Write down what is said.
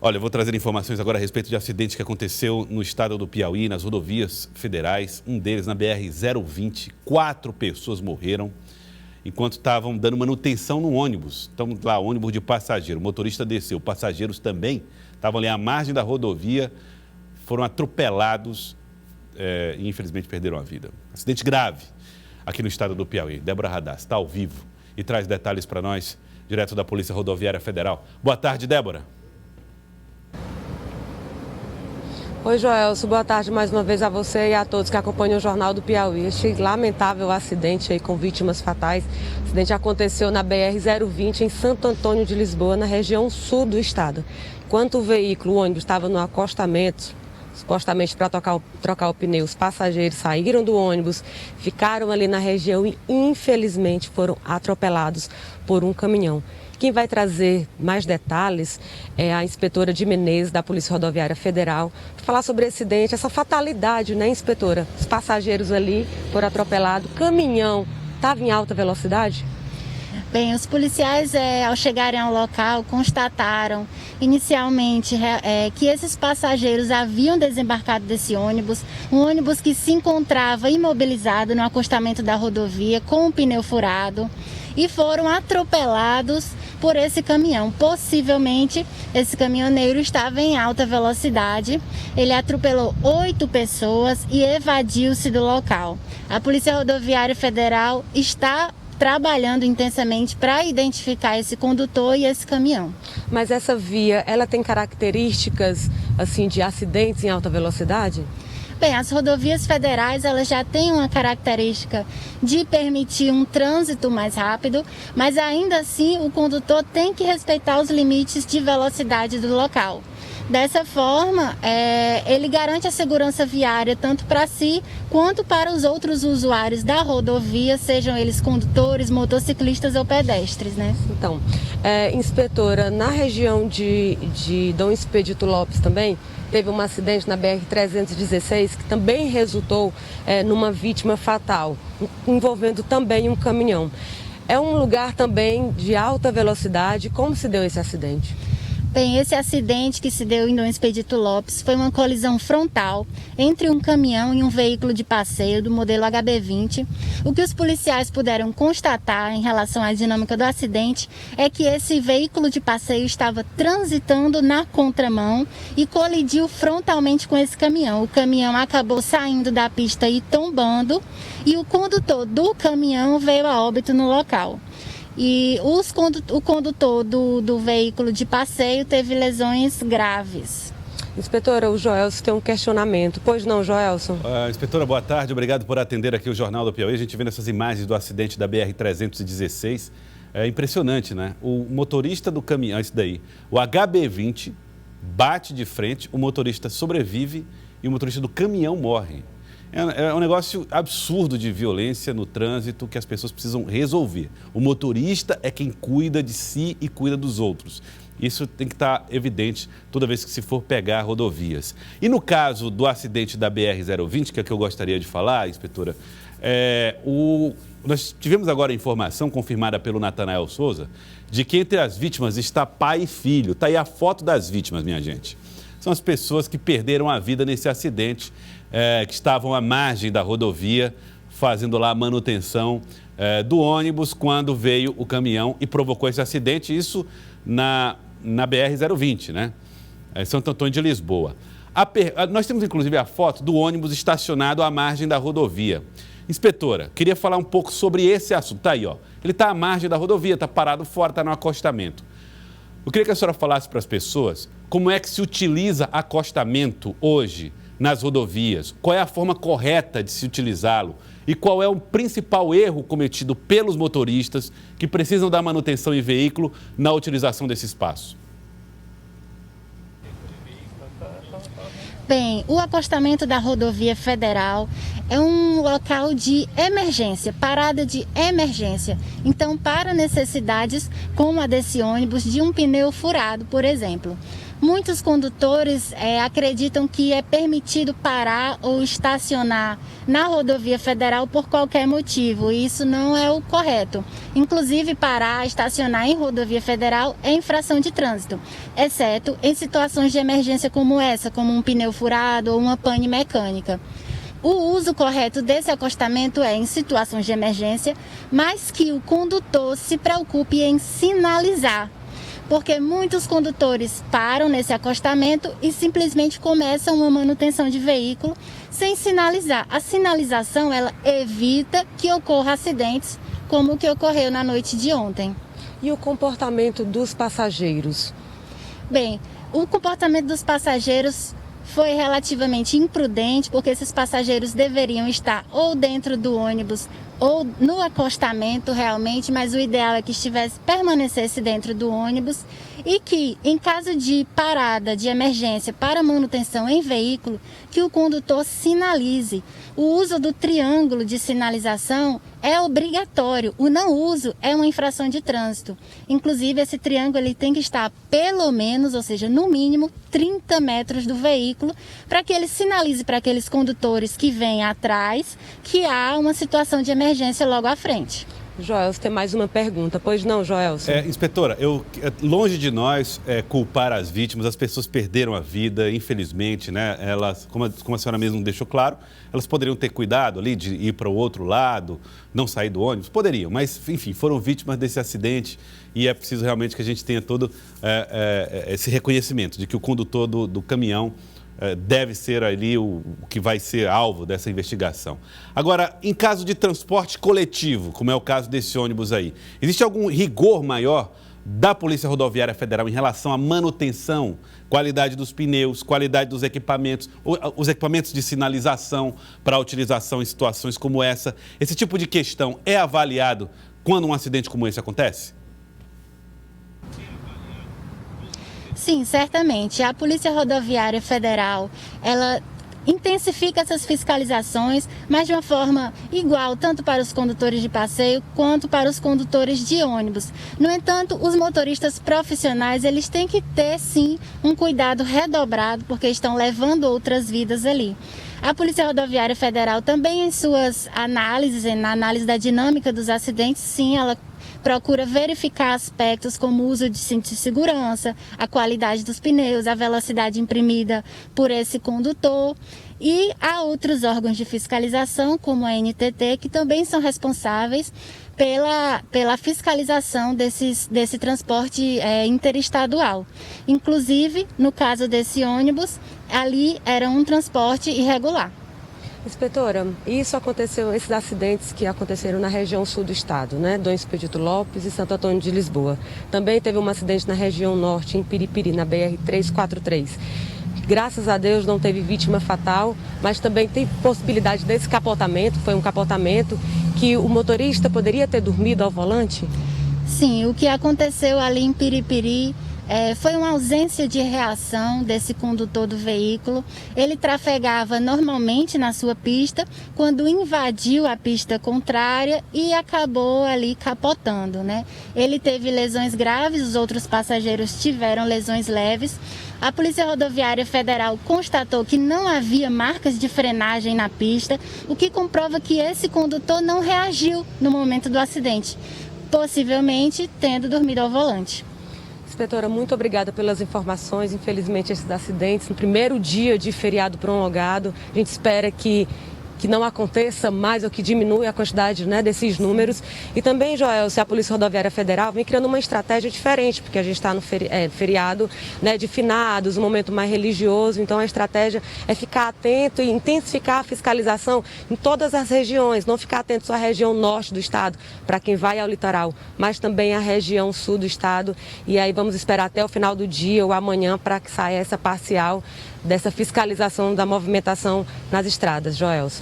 Olha, eu vou trazer informações agora a respeito de acidente que aconteceu no estado do Piauí, nas rodovias federais. Um deles na BR-020. 4 pessoas morreram enquanto estavam dando manutenção no ônibus. Então, lá, ônibus de passageiro. O motorista desceu. Passageiros também estavam ali à margem da rodovia, foram atropelados e infelizmente perderam a vida. Acidente grave aqui no estado do Piauí. Débora Radar está ao vivo e traz detalhes para nós, direto da Polícia Rodoviária Federal. Boa tarde, Débora. Oi, Joelson, boa tarde mais uma vez a você e a todos que acompanham o Jornal do Piauí. Este lamentável acidente aí com vítimas fatais. O acidente aconteceu na BR-020 em Santo Antônio de Lisboa, na região sul do estado. Enquanto o veículo, o ônibus, estava no acostamento, supostamente para trocar o pneu, os passageiros saíram do ônibus, ficaram ali na região e infelizmente foram atropelados por um caminhão. Quem vai trazer mais detalhes é a inspetora de Menezes, da Polícia Rodoviária Federal, para falar sobre esse acidente, essa fatalidade, né, inspetora? Os passageiros ali foram atropelados, o caminhão estava em alta velocidade? Bem, os policiais, ao chegarem ao local, constataram inicialmente que esses passageiros haviam desembarcado desse ônibus, um ônibus que se encontrava imobilizado no acostamento da rodovia com o pneu furado, e foram atropelados por esse caminhão. Possivelmente, esse caminhoneiro estava em alta velocidade. Ele atropelou 8 pessoas e evadiu-se do local. A Polícia Rodoviária Federal está trabalhando intensamente para identificar esse condutor e esse caminhão. Mas essa via, ela tem características assim de acidentes em alta velocidade? Bem, as rodovias federais, elas já têm uma característica de permitir um trânsito mais rápido, mas ainda assim o condutor tem que respeitar os limites de velocidade do local. Dessa forma, ele garante a segurança viária tanto para si quanto para os outros usuários da rodovia, sejam eles condutores, motociclistas ou pedestres, né? Então, inspetora, na região de Dom Expedito Lopes também, teve um acidente na BR-316 que também resultou numa vítima fatal, envolvendo também um caminhão. É um lugar também de alta velocidade. Como se deu esse acidente? Bem, esse acidente que se deu em Dom Expedito Lopes foi uma colisão frontal entre um caminhão e um veículo de passeio do modelo HB20. O que os policiais puderam constatar em relação à dinâmica do acidente é que esse veículo de passeio estava transitando na contramão e colidiu frontalmente com esse caminhão. O caminhão acabou saindo da pista e tombando, e o condutor do caminhão veio a óbito no local. E o condutor do veículo de passeio teve lesões graves. Inspetora, o Joelson tem um questionamento. Pois não, Joelson? Inspetora, boa tarde. Obrigado por atender aqui o Jornal do Piauí. A gente vendo essas imagens do acidente da BR-316. É impressionante, né? O motorista do caminhão, esse daí, o HB20, bate de frente, o motorista sobrevive e o motorista do caminhão morre. É um negócio absurdo de violência no trânsito que as pessoas precisam resolver. O motorista é quem cuida de si e cuida dos outros. Isso tem que estar evidente toda vez que se for pegar rodovias. E no caso do acidente da BR-020, que é o que eu gostaria de falar, inspetora, nós tivemos agora a informação confirmada pelo Natanael Souza de que entre as vítimas está pai e filho. Está aí a foto das vítimas, minha gente. São as pessoas que perderam a vida nesse acidente, que estavam à margem da rodovia, fazendo lá a manutenção do ônibus quando veio o caminhão e provocou esse acidente, isso na BR-020, né? Santo Antônio de Lisboa. Nós temos inclusive a foto do ônibus estacionado à margem da rodovia. Inspetora, queria falar um pouco sobre esse assunto. Está aí, ó. Ele está à margem da rodovia, está parado fora, está no acostamento. Eu queria que a senhora falasse para as pessoas como é que se utiliza acostamento hoje nas rodovias, qual é a forma correta de se utilizá-lo e qual é o principal erro cometido pelos motoristas que precisam da manutenção em veículo na utilização desse espaço. Bem, o acostamento da rodovia federal é um local de emergência, parada de emergência. Então, para necessidades como a desse ônibus, de um pneu furado, por exemplo. Muitos condutores acreditam que é permitido parar ou estacionar na rodovia federal por qualquer motivo, e isso não é o correto. Inclusive, parar, estacionar em rodovia federal é infração de trânsito, exceto em situações de emergência como essa, como um pneu furado ou uma pane mecânica. O uso correto desse acostamento é em situações de emergência, mas que o condutor se preocupe em sinalizar, porque muitos condutores param nesse acostamento e simplesmente começam uma manutenção de veículo sem sinalizar. A sinalização, ela evita que ocorra acidentes como o que ocorreu na noite de ontem. E o comportamento dos passageiros? Bem, o comportamento dos passageiros foi relativamente imprudente, porque esses passageiros deveriam estar ou dentro do ônibus ou no acostamento realmente, mas o ideal é que permanecesse dentro do ônibus e que, em caso de parada de emergência para manutenção em veículo, que o condutor sinalize. O uso do triângulo de sinalização é obrigatório, o não uso é uma infração de trânsito. Inclusive, esse triângulo ele tem que estar pelo menos, ou seja, no mínimo, 30 metros do veículo, para que ele sinalize para aqueles condutores que vêm atrás que há uma situação de emergência logo à frente. Joelson, tem mais uma pergunta. Pois não, Joelson? Inspetora, longe de nós culpar as vítimas, as pessoas perderam a vida, infelizmente, né? Elas, como a senhora mesmo deixou claro, elas poderiam ter cuidado ali de ir para o outro lado, não sair do ônibus, poderiam, mas, enfim, foram vítimas desse acidente e é preciso realmente que a gente tenha todo esse reconhecimento de que o condutor do caminhão deve ser ali o que vai ser alvo dessa investigação. Agora, em caso de transporte coletivo, como é o caso desse ônibus aí, existe algum rigor maior da Polícia Rodoviária Federal em relação à manutenção, qualidade dos pneus, qualidade dos equipamentos, os equipamentos de sinalização para utilização em situações como essa? Esse tipo de questão é avaliado quando um acidente como esse acontece? Sim, certamente. A Polícia Rodoviária Federal, ela intensifica essas fiscalizações, mas de uma forma igual, tanto para os condutores de passeio quanto para os condutores de ônibus. No entanto, os motoristas profissionais, eles têm que ter, sim, um cuidado redobrado, porque estão levando outras vidas ali. A Polícia Rodoviária Federal também, em suas análises, na análise da dinâmica dos acidentes, sim, ela procura verificar aspectos como o uso de cinto de segurança, a qualidade dos pneus, a velocidade imprimida por esse condutor. E há outros órgãos de fiscalização, como a NTT, que também são responsáveis pela fiscalização desse transporte interestadual. Inclusive, no caso desse ônibus, ali era um transporte irregular. Inspetora, esses acidentes que aconteceram na região sul do estado, né? Dom Expedito Lopes e Santo Antônio de Lisboa. Também teve um acidente na região norte, em Piripiri, na BR-343. Graças a Deus não teve vítima fatal, mas também tem possibilidade desse capotamento, foi um capotamento que o motorista poderia ter dormido ao volante? Sim, o que aconteceu ali em Piripiri foi uma ausência de reação desse condutor do veículo. Ele trafegava normalmente na sua pista, quando invadiu a pista contrária e acabou ali capotando, né? Ele teve lesões graves, os outros passageiros tiveram lesões leves. A Polícia Rodoviária Federal constatou que não havia marcas de frenagem na pista, o que comprova que esse condutor não reagiu no momento do acidente, possivelmente tendo dormido ao volante. Inspetora, muito obrigada pelas informações. Infelizmente, esses acidentes, no primeiro dia de feriado prolongado, a gente espera que não aconteça mais ou que diminua a quantidade, né, desses números. E também, Joelson, a Polícia Rodoviária Federal vem criando uma estratégia diferente, porque a gente está no feriado, né, de finados, um momento mais religioso. Então, a estratégia é ficar atento e intensificar a fiscalização em todas as regiões, não ficar atento só à região norte do estado, para quem vai ao litoral, mas também à região sul do estado. E aí vamos esperar até o final do dia ou amanhã para que saia essa parcial dessa fiscalização da movimentação nas estradas, Joelson.